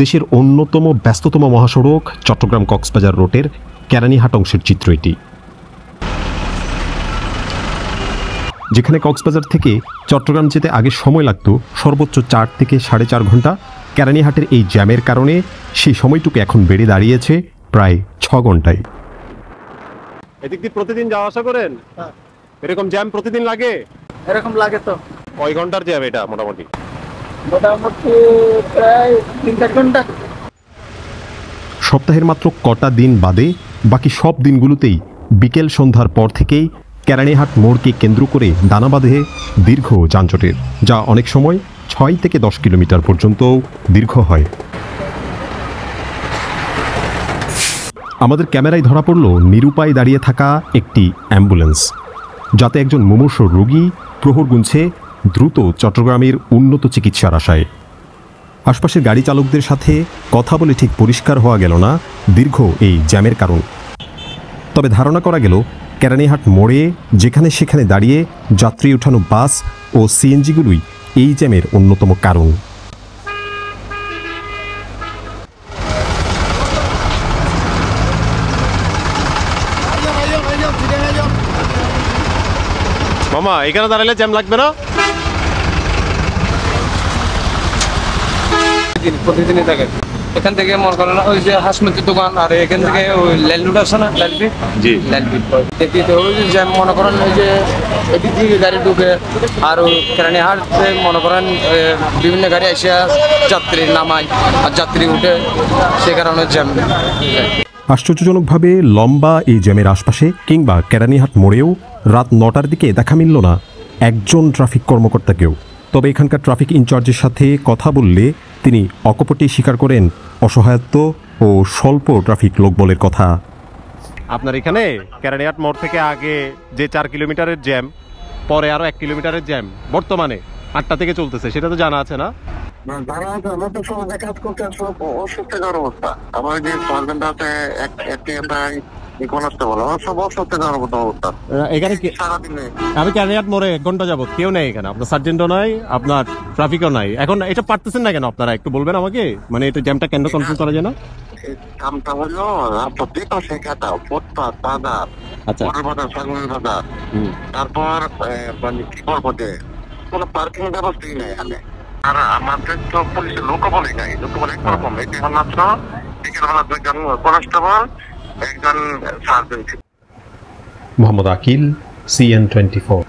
দেশের অন্যতম ব্যস্ততম মহাসড়ক চট্টগ্রাম কক্সবাজার রোডের কেরানীহাট অংশের চিত্র এটি, যেখানে কক্সবাজার থেকে চট্টগ্রাম যেতে আগে সময় লাগত সর্বোচ্চ 4 থেকে 4.5 ঘন্টা। কেরানীহাটের এই জ্যামের কারণে সেই সময়টুকু এখন বেড়ে দাঁড়িয়েছে প্রায় 6 ঘন্টায়। এদিক দিয়ে প্রতিদিন যাওয়া আসা করেন? এরকম জ্যাম প্রতিদিন লাগে? এরকম লাগে তো। কয় ঘন্টার জ্যাম এটা মোটামুটি? মোটামুটি প্রায় 3-4 ঘন্টা। সপ্তাহের মাত্র কটা দিন বাদে বাকি সব দিনগুলোতেই বিকেল সন্ধ্যার পর থেকেই কেরানীহাট মোড়কে কেন্দ্র করে দানা বাঁধে দীর্ঘ যানজটের, যা অনেক সময় 6 থেকে 10 কিলোমিটার পর্যন্তও দীর্ঘ হয়। আমাদের ক্যামেরায় ধরা পড়ল নিরুপায় দাঁড়িয়ে থাকা একটি অ্যাম্বুলেন্স, যাতে একজন মুমূর্ষু রোগী প্রহর গুনছে দ্রুত চট্টগ্রামের উন্নত চিকিৎসার আশায়। আশপাশের গাড়ি চালকদের সাথে কথা বলে ঠিক পরিষ্কার হওয়া গেল না দীর্ঘ এই জ্যামের কারণ। তবে ধারণা করা গেল কেরানীহাট মোড়ে যেখানে সেখানে দাঁড়িয়ে যাত্রী ওঠানো বাস ও সিএনজিগুলোই এই জ্যামের অন্যতম কারণ। মামা, এখানে দাঁড়ালে জ্যাম লাগবে না? প্রতিদিনই থাকে। এখান থেকে মনে করেন ওই যে হাসমতির দোকান, আর এখান থেকে ওই ল্যান্ডলুট আছে না, ল্যান্ডবিট, জি ল্যান্ডবিট দেখি তো ওই যে মনে করেন ওই যে এদিক থেকে গাড়ি ঢুকে, আর ওই কেরানীহাটে মনে করেন বিভিন্ন গাড়ি এসে যাত্রী নামায় আর যাত্রী উঠে, সে কারণে জ্যাম। আশ্চর্যজনকভাবে লম্বা এই জ্যামের আশপাশে কিংবা কেরানীহাট মোড়েও রাত 9টার দিকে দেখা মিলল না একজন ট্রাফিক কর্মকর্তাকেও। তবে এখানকার ট্রাফিক ইনচার্জের সাথে কথা বললে তিনি অকপটেই স্বীকার করেন অসহায়ত্ব ও স্বল্প ট্রাফিক লোকবলের কথা। আপনার এখানে কেরানীহাট মোড় থেকে আগে যে 4 কিলোমিটারের জ্যাম, পরে আরো 1 কিলোমিটারের জ্যাম বর্তমানে 8টা থেকে চলতেছে, সেটা তো জানা আছে না? আমি কেরানীহাট মোড়ে 1 ঘন্টা যাবত কেউ নেই এখানে, আপনার সার্জেন্টও নাই, আপনার ট্রাফিকও নাই। এখন এটা পারতেছেন না কেন আপনারা? একটু বলবেন আমাকে, মানে এটা জ্যামটা কেন কন্ট্রোল করা যায় না? তারপর মানে কি বলবো যে কোনো পার্কিং ব্যবস্থাই নেই এখানে, আর আমাদের তো পুলিশের লোকও বলে নাই, লোক বলে একরকম এটা মাত্র বিকেলবেলা 2জন কনস্টেবল, 1জন সার্জেন্ট। মোহাম্মদ আকিল, CN24।